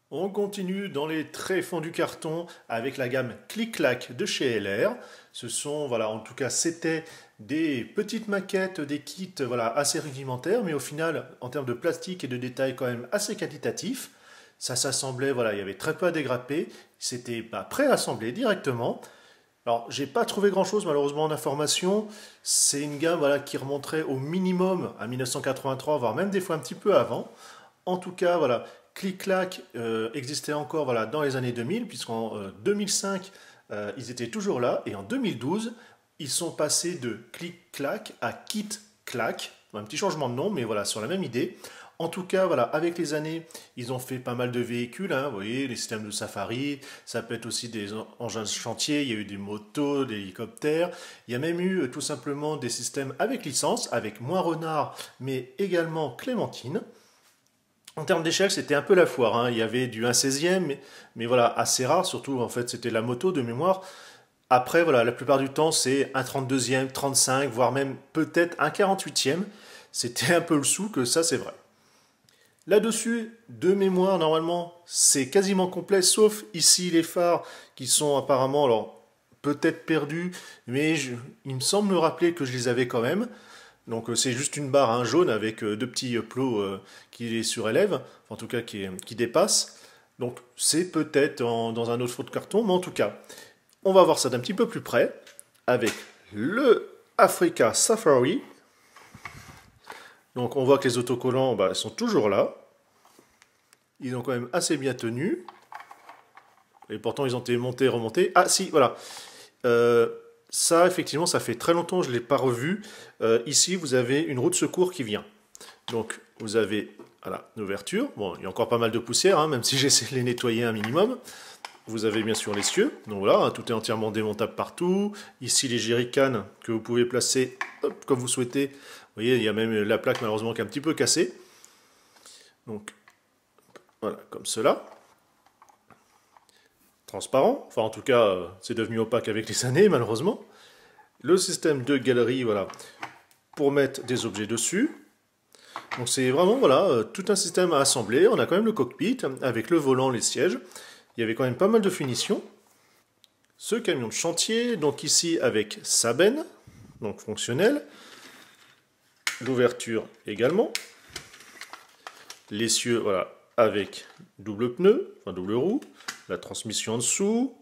On continue dans les tréfonds du carton avec la gamme Clic-Clac de chez LR. Ce sont, voilà, en tout cas, c'était des petites maquettes, des kits, voilà, assez rudimentaires, mais au final, en termes de plastique et de détails, quand même assez qualitatifs. Ça s'assemblait, voilà, il y avait très peu à dégrapper. C'était préassemblé directement. Alors, j'ai pas trouvé grand-chose malheureusement en information. C'est une gamme, voilà, qui remonterait au minimum à 1983, voire même des fois un petit peu avant. En tout cas, voilà, Clic-Clac existait encore, voilà, dans les années 2000, puisqu'en 2005, ils étaient toujours là, et en 2012, ils sont passés de Clic-Clac à Kit-Clac. Un petit changement de nom, mais voilà, sur la même idée. En tout cas, voilà, avec les années, ils ont fait pas mal de véhicules, hein, vous voyez, les systèmes de safari, ça peut être aussi des engins de chantier, il y a eu des motos, des hélicoptères, il y a même eu tout simplement des systèmes avec licence, avec moins renard, mais également Clémentine. En termes d'échelle, c'était un peu la foire, hein. Il y avait du 1/16e, mais voilà, assez rare, surtout en fait c'était la moto de mémoire. Après, voilà, la plupart du temps, c'est un 32e, 35, voire même peut-être un 48e. C'était un peu le sou que ça, c'est vrai. Là-dessus, de mémoire, normalement, c'est quasiment complet, sauf ici les phares qui sont apparemment, alors peut-être perdus, mais il me semble me rappeler que je les avais quand même. Donc c'est juste une barre, hein, jaune avec deux petits plots qui les surélèvent, en tout cas qui dépassent. Donc c'est peut-être dans un autre fond de carton, mais en tout cas, on va voir ça d'un petit peu plus près avec le Africa Safari. Donc on voit que les autocollants sont toujours là. Ils ont quand même assez bien tenu. Et pourtant ils ont été montés, remontés. Ah si, voilà. Ça, effectivement, ça fait très longtemps que je ne l'ai pas revu. Ici, vous avez une roue de secours qui vient. Donc, vous avez voilà, une ouverture. Bon, il y a encore pas mal de poussière, hein, même si j'essaie de les nettoyer un minimum. Vous avez bien sûr l'essieu. Donc voilà, hein, tout est entièrement démontable partout. Ici, les jerrycans que vous pouvez placer comme vous souhaitez. Vous voyez, il y a même la plaque, malheureusement, qui est un petit peu cassée. Donc, voilà, comme cela. Transparent. Enfin, en tout cas, c'est devenu opaque avec les années, malheureusement. Le système de galerie, voilà, pour mettre des objets dessus. Donc c'est vraiment, voilà, tout un système à assembler. On a quand même le cockpit, avec le volant, les sièges. Il y avait quand même pas mal de finitions. Ce camion de chantier, donc ici avec sa benne, donc fonctionnelle. L'ouverture également. L'essieu, voilà, avec double pneu, enfin double roue. La transmission en dessous.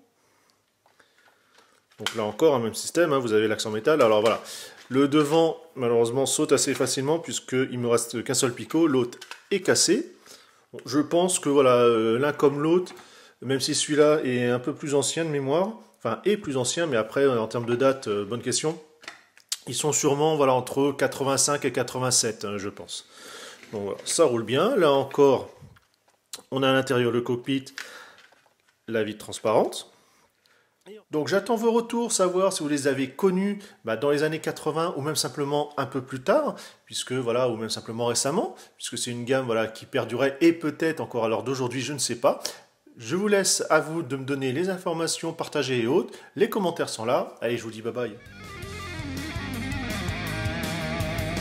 Donc là encore, un même système, hein, vous avez l'axe en métal. Alors voilà, le devant, malheureusement, saute assez facilement puisqu'il me reste qu'un seul picot. L'autre est cassé. Bon, je pense que voilà, l'un comme l'autre, même si celui-là est un peu plus ancien de mémoire, enfin, est plus ancien, mais après, en termes de date, bonne question, ils sont sûrement voilà, entre 85 et 87, hein, je pense. Donc voilà, ça roule bien. Là encore, on a à l'intérieur le cockpit, la vitre transparente. Donc j'attends vos retours, savoir si vous les avez connus dans les années 80 ou même simplement un peu plus tard, puisque voilà, ou même simplement récemment, puisque c'est une gamme voilà, qui perdurait et peut-être encore à l'heure d'aujourd'hui, je ne sais pas. Je vous laisse à vous de me donner les informations partagées et autres. Les commentaires sont là. Allez, je vous dis bye bye.